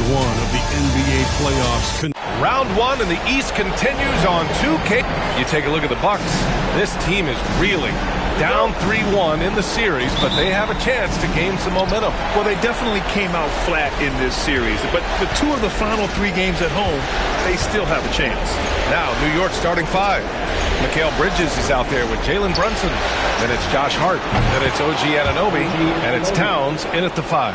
one of the NBA playoffs. Round one in the East continues on 2K. You take a look at the Bucks. This team is reeling. Down 3-1 in the series, but they have a chance to gain some momentum. Well, they definitely came out flat in this series, but the two of the final 3 games at home, they still have a chance. Now, New York starting 5. Mikal Bridges is out there with Jalen Brunson. Then it's Josh Hart. Then it's OG Anunoby. And it's Towns in at the 5.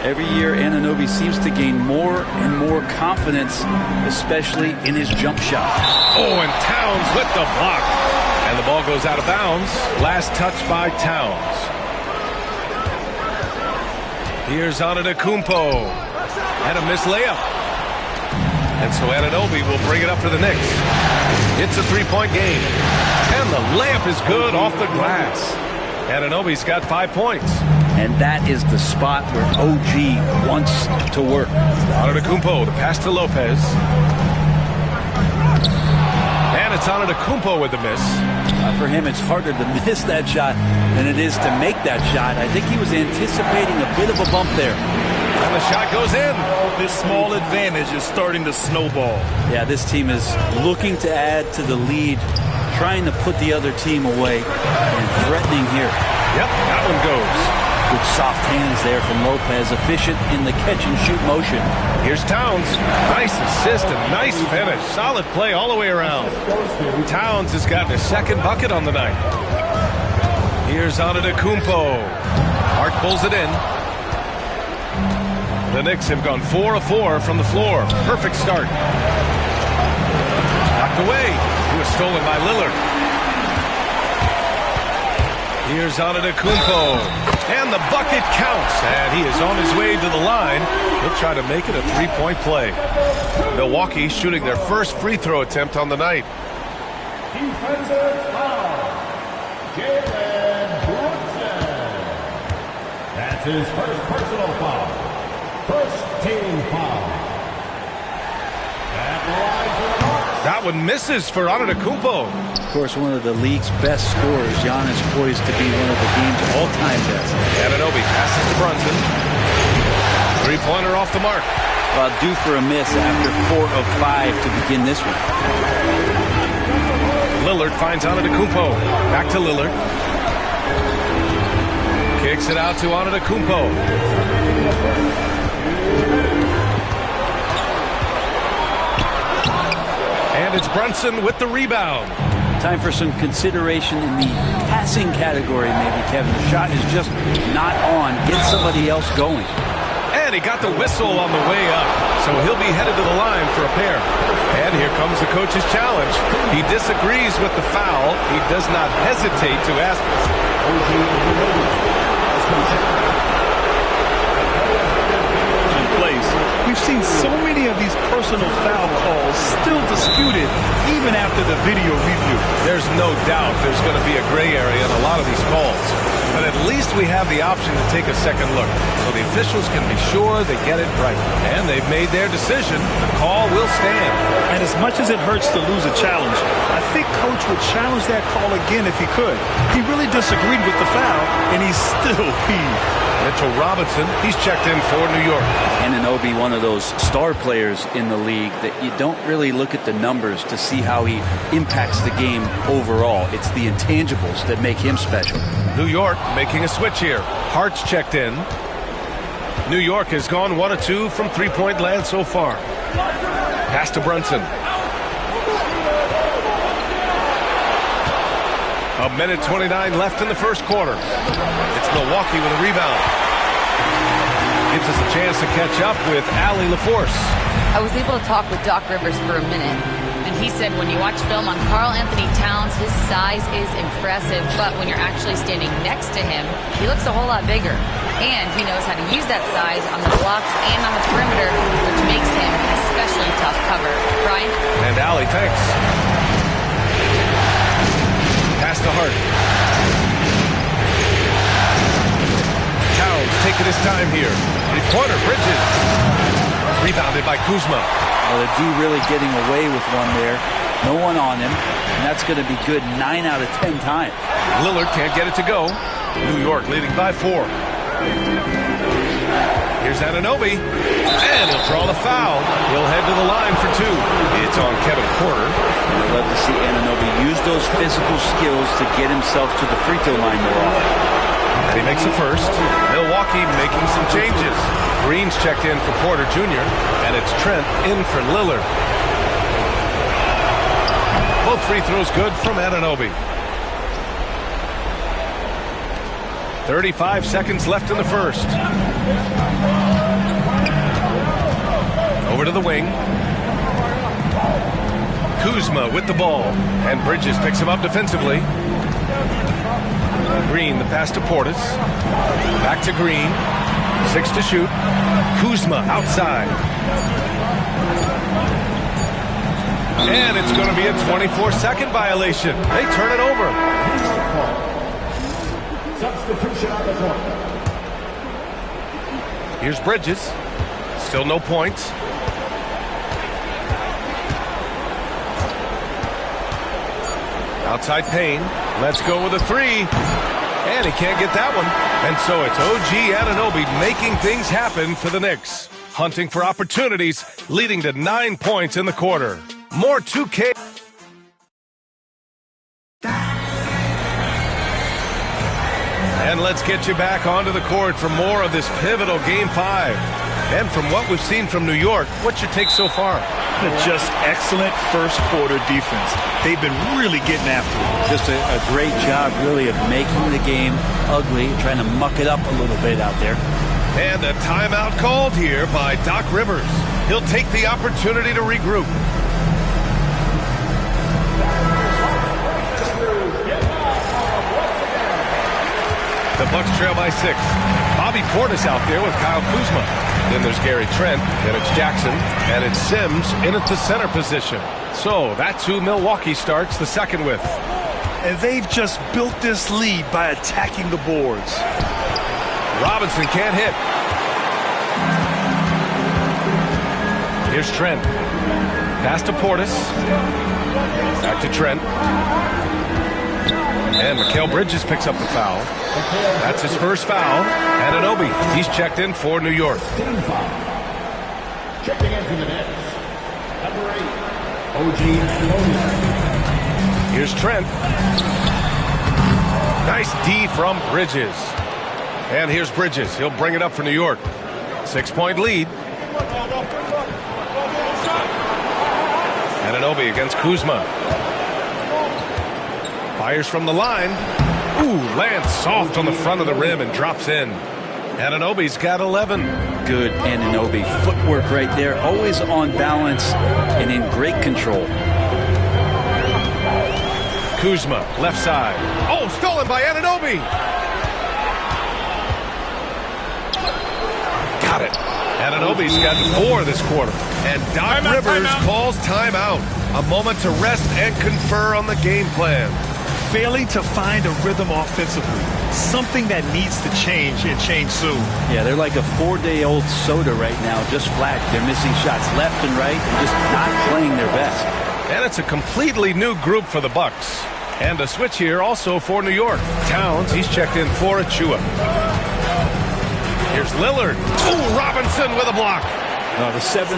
Every year, Anunoby seems to gain more and more confidence, especially in his jump shot. Oh, and Towns with the block. And the ball goes out of bounds. Last touch by Towns. Here's Antetokounmpo. And a missed layup. And so Anunoby will bring it up for the Knicks. It's a 3-point game. And the layup is good off the glass. Anunoby's got 5 points. And that is the spot where OG wants to work. Antetokounmpo, the pass to Lopez. And it's Antetokounmpo with the miss. For him, it's harder to miss that shot than it is to make that shot. I think he was anticipating a bit of a bump there. And the shot goes in. This small advantage is starting to snowball. Yeah, this team is looking to add to the lead, trying to put the other team away, and threatening here. Yep, that one goes. Good soft hands there from Lopez, efficient in the catch-and-shoot motion. Here's Towns. Nice assist and nice finish. Solid play all the way around. Towns has gotten his 2nd bucket on the night. Here's Antetokounmpo. Hart pulls it in. The Knicks have gone 4 of 4 from the floor. Perfect start. Knocked away. He was stolen by Lillard. Here's Antetokounmpo. And the bucket counts. And he is on his way to the line. He'll try to make it a 3-point play. Milwaukee shooting their first free throw attempt on the night. Defensive foul. Jalen Brunson. That's his first personal foul. First team foul. At the line for the Hawks. That one misses for Antetokounmpo. Of course, one of the league's best scorers. Giannis poised to be one of the game's all-time best. Anunoby passes to Brunson. 3-pointer off the mark. Well, due for a miss after 4 of 5 to begin this one. Lillard finds Antetokounmpo. Back to Lillard. Kicks it out to Antetokounmpo. And it's Brunson with the rebound. Time for some consideration in the passing category, maybe, Kevin. The shot is just not on. Get somebody else going. And he got the whistle on the way up. So he'll be headed to the line for a pair. And here comes the coach's challenge. He disagrees with the foul. He does not hesitate to ask. In place. We've seen so many of these personal foul calls still disputed even after the video review. There's no doubt there's going to be a gray area in a lot of these calls. But at least we have the option to take a second look, so the officials can be sure they get it right. And they've made their decision. The call will stand. And as much as it hurts to lose a challenge, I think Coach would challenge that call again if he could. He really disagreed with the foul, and he's still peeved. Mitchell Robinson, he's checked in for New York. Anunoby, one of those star players in the league that you don't really look at the numbers to see how he impacts the game overall. It's the intangibles that make him special. New York making a switch here. Hart's checked in. New York has gone 1 of 2 from 3-point land so far. Pass to Brunson. A minute 29 left in the first quarter. It's Milwaukee with a rebound. Gives us a chance to catch up with Allie LaForce. I was able to talk with Doc Rivers for a minute, and he said when you watch film on Karl Anthony Towns, his size is impressive, but when you're actually standing next to him, he looks a whole lot bigger. And he knows how to use that size on the blocks and on the perimeter, which makes him an especially tough cover. Brian? And Allie, thanks. Pass to Hart. Towns taking his time here. Three-pointer, Bridges. Rebounded by Kuzma. Well, the D really getting away with one there. No one on him, and that's going to be good 9 out of 10 times. Lillard can't get it to go. New York leading by 4. Here's Anunoby. And he'll draw the foul. He'll head to the line for two. It's on Kevin Porter. I'd love to see Anunoby use those physical skills to get himself to the free throw line more often. And he makes the first. Milwaukee making some changes. Green's checked in for Porter Jr. And it's Trent in for Lillard. Both free throws good from Anunoby. 35 seconds left in the first. Over to the wing. Kuzma with the ball. And Bridges picks him up defensively. Green, the pass to Portis. Back to Green. 6 to shoot. Kuzma outside. And it's going to be a 24-second violation. They turn it over. Substitution on the court. Here's Bridges. Still no points. Outside Payne. Let's go with a three. And he can't get that one. And so it's OG Anunoby making things happen for the Knicks. Hunting for opportunities, leading to 9 points in the quarter. More 2K. And let's get you back onto the court for more of this pivotal Game 5. And from what we've seen from New York, what's your take so far? Just excellent first quarter defense. They've been really getting after it. Just a great job, really, of making the game ugly, trying to muck it up a little bit out there. And a timeout called here by Doc Rivers. He'll take the opportunity to regroup. The Bucks trail by 6. Bobby Portis out there with Kyle Kuzma. Then there's Gary Trent, then it's Jackson, and it's Sims in at the center position. So that's who Milwaukee starts the second with. And they've just built this lead by attacking the boards. Robinson can't hit. Here's Trent. Pass to Portis. Back to Trent. And Mikal Bridges picks up the foul. That's his first foul. Anunoby, he's checked in for New York. Checking in for the Knicks. Number 8, OG Anunoby. Here's Trent. Nice D from Bridges. And here's Bridges. He'll bring it up for New York. 6-point lead. Anunoby against Kuzma. Fires from the line. Ooh, lands soft on the front of the rim and drops in. Anunoby's got 11. Good Anunoby. Footwork right there. Always on balance and in great control. Kuzma, left side. Oh, stolen by Anunoby. Got it. Anunoby's gotten 4 this quarter. And Doc Rivers calls timeout. A moment to rest and confer on the game plan. Failing to find a rhythm offensively. Something that needs to change and change soon. Yeah, they're like a 4-day-old soda right now, just flat. They're missing shots left and right and just not playing their best. And it's a completely new group for the Bucks. And a switch here also for New York. Towns, he's checked in for Achua. Here's Lillard. Ooh, Robinson with a block. The 7'4"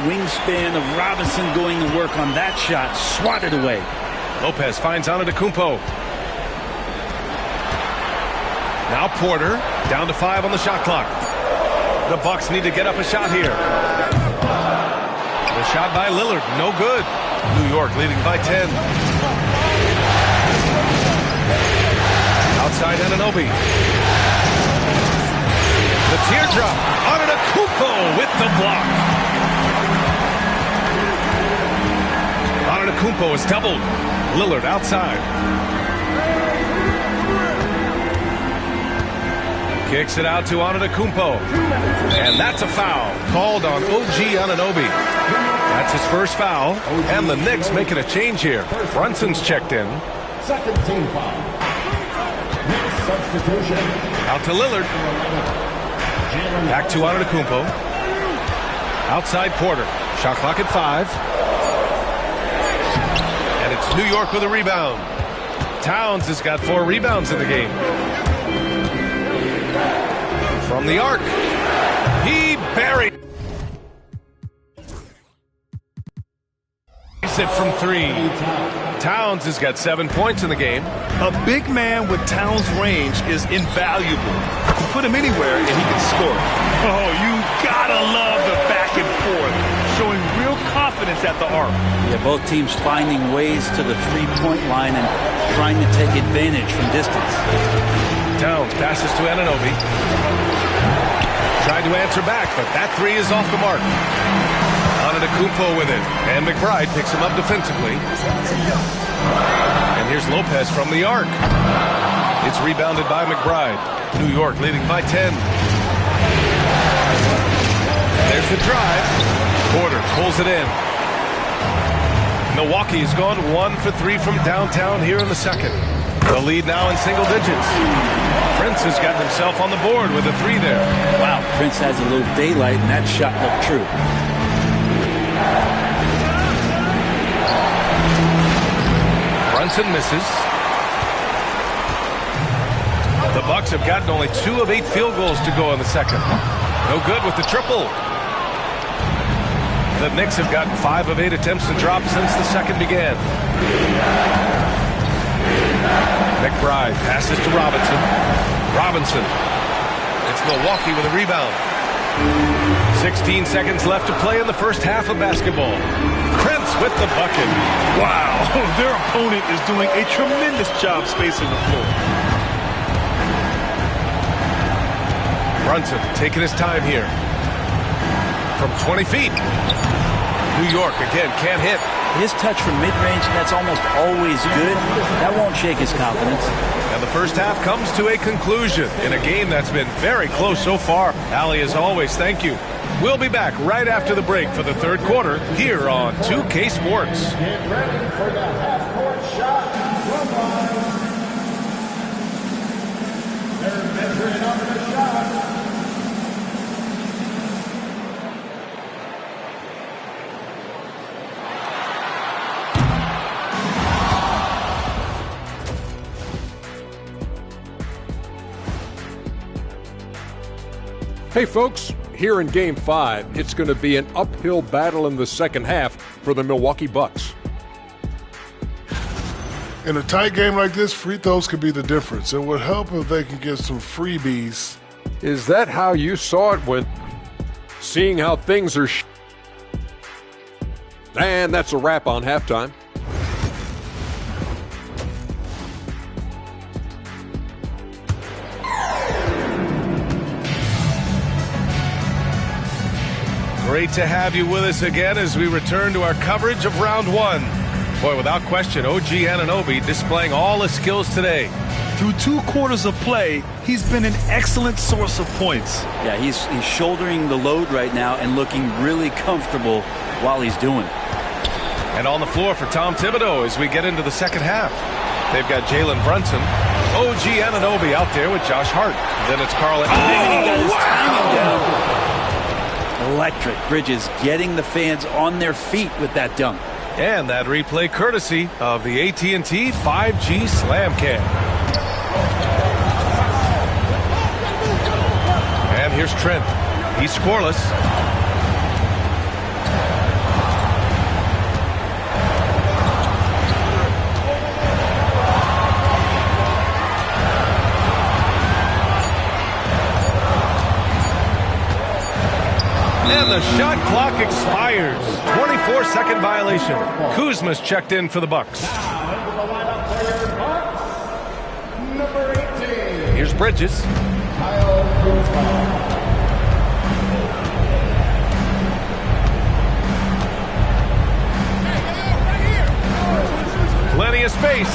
wingspan of Robinson going to work on that shot. Swatted away. Lopez finds Antetokounmpo. Now Porter, down to 5 on the shot clock. The Bucks need to get up a shot here. The shot by Lillard, no good. New York leading by 10. Outside Anunoby. The teardrop. Antetokounmpo with the block. Antetokounmpo is doubled. Lillard outside. Kicks it out to Antetokounmpo. And that's a foul called on OG Anunoby. That's his first foul. And the Knicks making a change here. Brunson's checked in. Second team foul. Knicks substitution. Out to Lillard. Back to Antetokounmpo. Outside Porter. Shot clock at 5. And it's New York with a rebound. Towns has got 4 rebounds in the game. From the arc. He buried. nails it from 3. Towns has got 7 points in the game. A big man with Towns' range is invaluable. You put him anywhere and he can score. Oh, you gotta love the back and forth, showing real confidence at the arc. Yeah, both teams finding ways to the three-point line and trying to take advantage from distance. Towns passes to Anunoby. Tried to answer back, but that 3 is off the mark. Antetokounmpo with it, and McBride picks him up defensively. And here's Lopez from the arc. It's rebounded by McBride. New York leading by 10. There's the drive. Porter pulls it in. Milwaukee has gone 1 for 3 from downtown here in the second. The lead now in single digits. Prince has gotten himself on the board with a 3 there. Wow, Prince has a little daylight, and that shot looked true. Brunson misses. The Bucks have gotten only 2 of 8 field goals to go in the second. No good with the triple. The Knicks have gotten 5 of 8 attempts to drop since the second began. McBride passes to Robinson. Robinson. It's Milwaukee with a rebound. 16 seconds left to play in the first half of basketball. Prince with the bucket. Wow, their opponent is doing a tremendous job spacing the floor. Brunson taking his time here. From 20 feet. New York again can't hit. His touch from mid-range, that's almost always good. That won't shake his confidence. And the first half comes to a conclusion in a game that's been very close so far. Allie, as always, thank you. We'll be back right after the break for the third quarter here on 2K Sports. Get ready for the half-court shot from line. They're measuring up the shot. Hey folks, here in Game 5, it's going to be an uphill battle in the second half for the Milwaukee Bucks. In a tight game like this, free throws could be the difference. It would help if they can get some freebies. Is that how you saw it when seeing how things are And that's a wrap on halftime. Great to have you with us again as we return to our coverage of round 1. Boy, without question, OG Anunoby displaying all his skills today. Through 2 quarters of play, he's been an excellent source of points. Yeah, he's shouldering the load right now and looking really comfortable while he's doing it. And on the floor for Tom Thibodeau as we get into the second half. They've got Jalen Brunson, OG Anunoby out there with Josh Hart. Then it's Carl. He got his timing down. Electric. Bridges getting the fans on their feet with that dunk. And that replay courtesy of the AT&T 5G Slam Cam. And here's Trent. He's scoreless. And the shot clock expires. 24-second violation. Kuzma's checked in for the Bucks. Number 18. Here's Bridges. Plenty of space.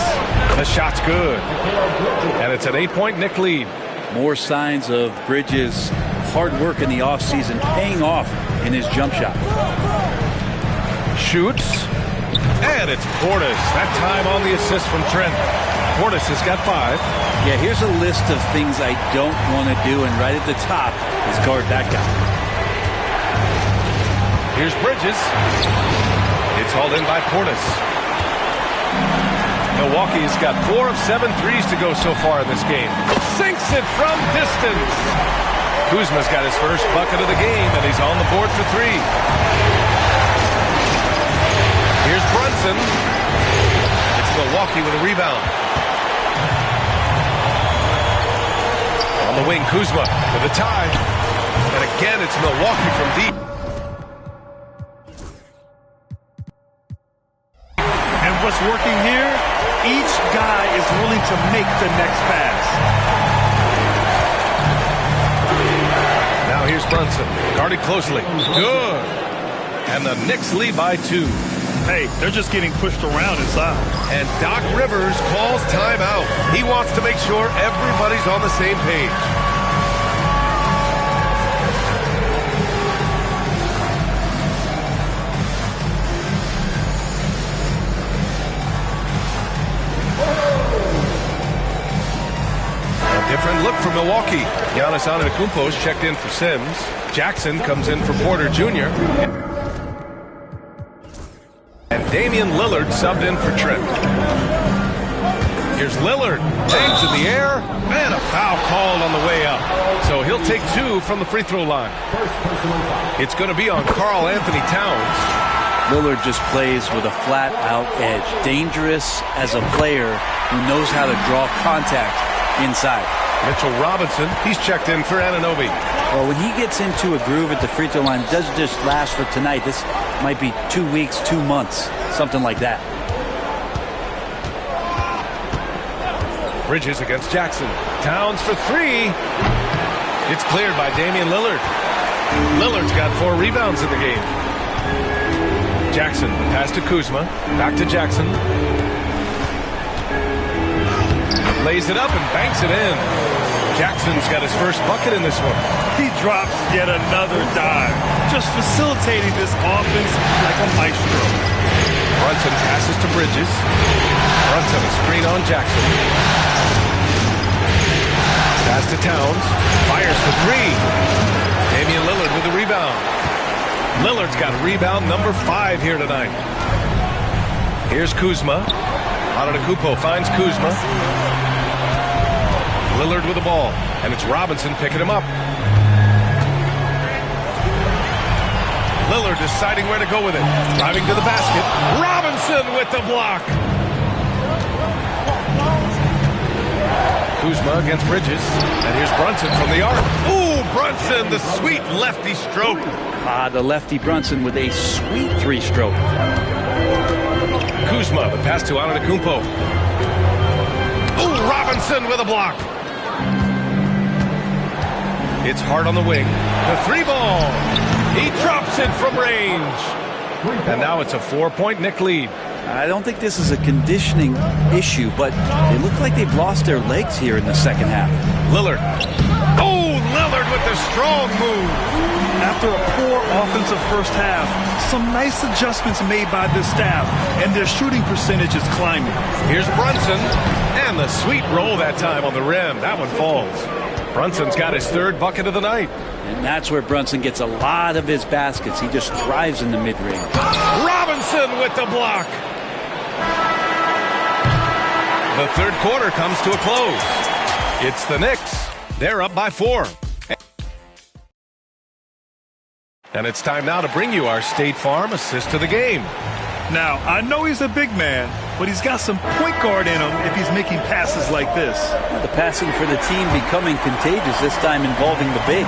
The shot's good. And it's an 8-point Knick lead. More signs of Bridges' hard work in the offseason paying off in his jump shot. Shoots. And it's Portis. That time on the assist from Trent. Portis has got 5. Yeah, here's a list of things I don't want to do, and right at the top is guard that guy. Here's Bridges. It's hauled in by Portis. Milwaukee's got 4 of 7 threes to go so far in this game. Sinks it from distance. Kuzma's got his first bucket of the game, and he's on the board for 3. Here's Brunson. Robinson. It's Milwaukee with a rebound. On the wing, Kuzma for the tie. And again, it's Milwaukee from deep. And what's working here? Each guy is willing to make the next pass. Now here's Brunson, guarded closely. Good. And the Knicks lead by 2. Hey, they're just getting pushed around inside. And Doc Rivers calls timeout. He wants to make sure everybody's on the same page. Different look for Milwaukee. Giannis Antetokounmpo's checked in for Sims. Jackson comes in for Porter Jr. And Damian Lillard subbed in for Trent. Here's Lillard. James in the air. And a foul called on the way up. So he'll take 2 from the free throw line. It's going to be on Karl Anthony Towns. Lillard just plays with a flat-out edge. Dangerous as a player who knows how to draw contact inside. Mitchell Robinson, he's checked in for Anunoby. Well, when he gets into a groove at the free throw line, it doesn't just last for tonight. This might be 2 weeks, 2 months, something like that. Bridges against Jackson. Towns for 3. It's cleared by Damian Lillard. Lillard's got 4 rebounds in the game. Jackson, pass to Kuzma. Back to Jackson. Lays it up and banks it in. Jackson's got his first bucket in this one. He drops yet another dive, just facilitating this offense like a maestro. Brunson passes to Bridges. Brunson a screen on Jackson. Pass to Towns. Fires for 3. Damian Lillard with the rebound. Lillard's got rebound number 5 here tonight. Here's Kuzma. Antetokounmpo finds Kuzma. Lillard with the ball, and it's Robinson picking him up. Lillard deciding where to go with it. Driving to the basket. Robinson with the block. Kuzma against Bridges. And here's Brunson from the arc. Ooh, Brunson, the sweet lefty stroke. The lefty Brunson with a sweet 3-stroke. Kuzma, the pass to Antetokounmpo. Ooh, Robinson with a block. It's hard on the wing. The 3-ball. He drops it from range. And now it's a 4-point Knick lead. I don't think this is a conditioning issue, but they look like they've lost their legs here in the second half. Lillard. Oh, Lillard with the strong move. After a poor offensive first half, some nice adjustments made by this staff, and their shooting percentage is climbing. Here's Brunson, and the sweet roll that time on the rim. That one falls. Brunson's got his 3rd bucket of the night. And that's where Brunson gets a lot of his baskets. He just thrives in the mid-range. Robinson with the block. The 3rd quarter comes to a close. It's the Knicks. They're up by 4. And it's time now to bring you our State Farm assist of the game. Now, I know he's a big man, but he's got some point guard in him if he's making passes like this. The passing for the team becoming contagious, this time involving the big.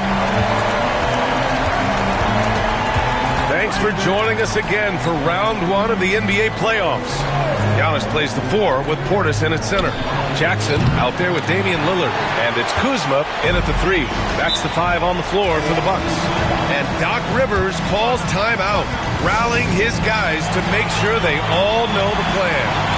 Thanks for joining us again for round 1 of the NBA playoffs. Giannis plays the 4 with Portis in at center. Jackson out there with Damian Lillard. And it's Kuzma in at the 3. That's the 5 on the floor for the Bucks. And Doc Rivers calls timeout, rallying his guys to make sure they all know the plan.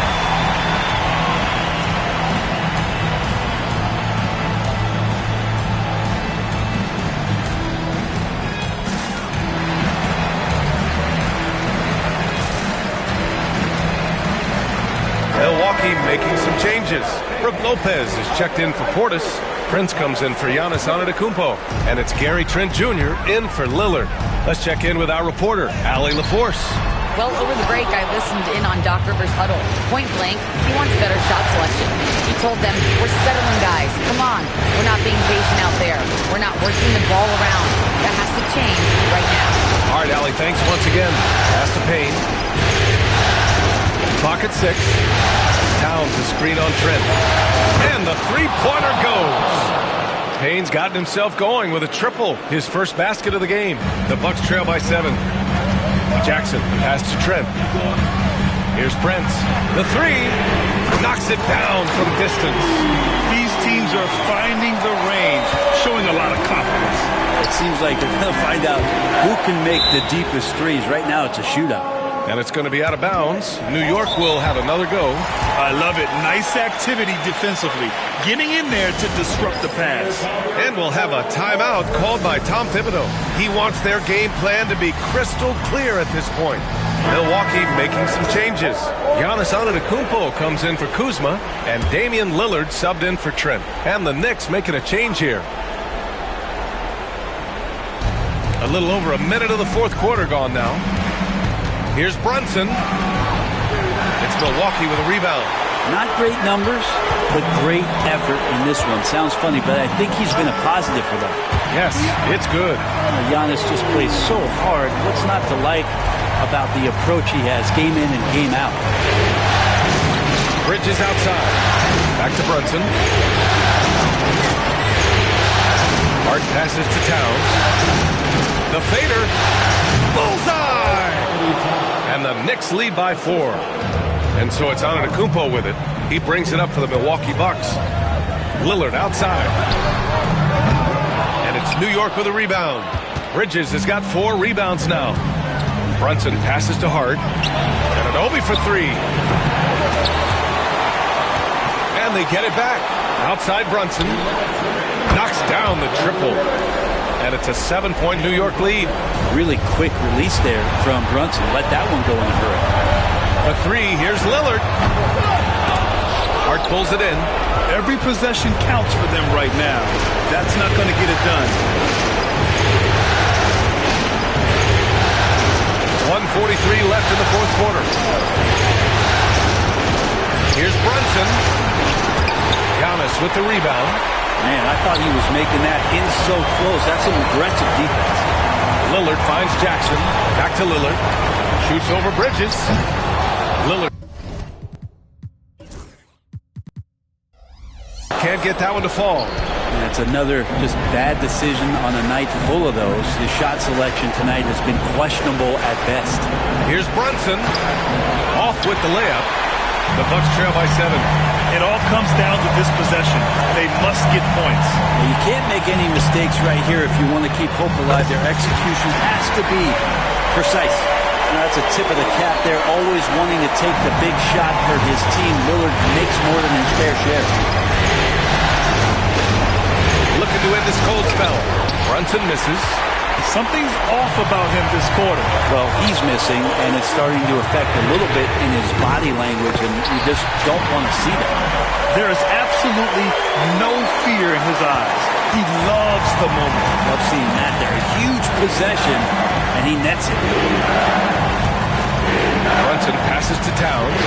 Milwaukee making some changes. Brook Lopez is checked in for Portis. Prince comes in for Giannis Antetokounmpo. And it's Gary Trent Jr. in for Lillard. Let's check in with our reporter, Allie LaForce. Well, over the break, I listened in on Doc Rivers' huddle. Point blank, he wants better shot selection. He told them, we're settling, guys. Come on. We're not being patient out there. We're not working the ball around. That has to change right now. All right, Allie, thanks once again. Pass to Payne. Clock at 6. Towns a screen on Trent. And the three-pointer goes. Payne's gotten himself going with a triple. His first basket of the game. The Bucks trail by 7. Jackson pass to Trent. Here's Brents. The three. Knocks it down from distance. These teams are finding the range, showing a lot of confidence. It seems like they're going to find out who can make the deepest threes. Right now, it's a shootout. And it's going to be out of bounds. New York will have another go. I love it. Nice activity defensively. Getting in there to disrupt the pass. And we'll have a timeout called by Tom Thibodeau. He wants their game plan to be crystal clear at this point. Milwaukee making some changes. Giannis Antetokounmpo comes in for Kuzma, and Damian Lillard subbed in for Trent. And the Knicks making a change here. A little over a minute of the fourth quarter gone now. Here's Brunson. It's Milwaukee with a rebound. Not great numbers, but great effort in this one. Sounds funny, but I think he's been a positive for them. Yes, it's good. Giannis just plays so hard. What's not to like about the approach he has game in and game out? Bridges outside. Back to Brunson. Hart passes to Towns. The fader. Bullseye! And the Knicks lead by 4. And so it's Antetokounmpo with it. He brings it up for the Milwaukee Bucks. Lillard outside. And it's New York with a rebound. Bridges has got 4 rebounds now. Brunson passes to Hart. And an Obi for 3. And they get it back. Outside Brunson. Knocks down the triple. And it's a 7-point New York lead. Really quick release there from Brunson. Let that one go in a hurry. A 3. Here's Lillard. Hart pulls it in. Every possession counts for them right now. That's not going to get it done. 1:43 left in the fourth quarter. Here's Brunson. Giannis with the rebound. Man, I thought he was making that in so close. That's some aggressive defense. Lillard finds Jackson. Back to Lillard. Shoots over Bridges. Lillard can't get that one to fall. And it's another just bad decision on a night full of those. His shot selection tonight has been questionable at best. Here's Brunson. Off with the layup. The Bucks trail by 7. It all comes down to this possession. They must get points. Well, you can't make any mistakes right here if you want to keep hope alive. Their execution has to be precise. That's a tip of the cap there, always wanting to take the big shot for his team. Lillard makes more than his fair share. Looking to end this cold spell. Brunson misses. Something's off about him this quarter. Well, he's missing, and it's starting to affect a little bit in his body language, and you just don't want to see that. There is absolutely no fear in his eyes. He loves the moment. Love seeing that there. A huge possession, and he nets it. Brunson passes to Towns.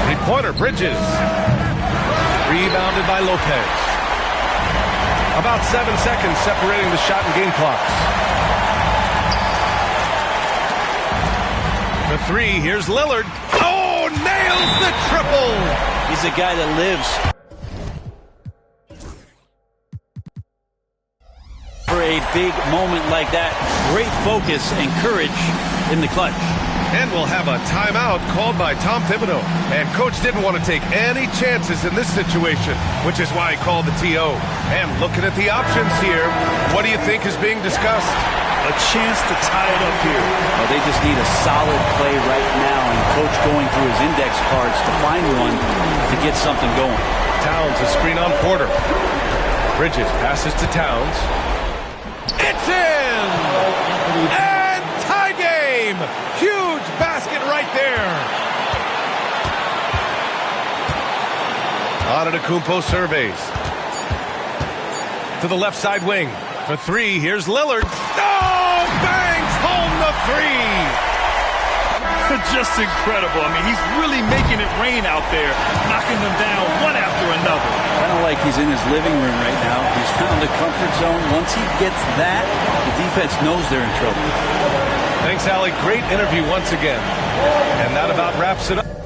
Three-pointer, Bridges. Rebounded by Lopez. About 7 seconds separating the shot and game clocks. The 3, here's Lillard. Oh, nails the triple! He's a guy that lives for a big moment like that. Great focus and courage in the clutch. And we'll have a timeout called by Tom Thibodeau. And Coach didn't want to take any chances in this situation, which is why he called the TO. And looking at the options here, what do you think is being discussed? A chance to tie it up here. Well, they just need a solid play right now, and Coach going through his index cards to find one to get something going. Towns a screen on Porter. Bridges passes to Towns. It's in! And tie game! Huge basket right there. Antetokounmpo surveys. To the left side wing. For 3, here's Lillard. Oh, bangs home the 3. Just incredible. I mean, he's really making it rain out there, knocking them down one after another. Kind of like he's in his living room right now. He's found a comfort zone. Once he gets that, the defense knows they're in trouble. Thanks, Allie. Great interview once again. And that about wraps it up.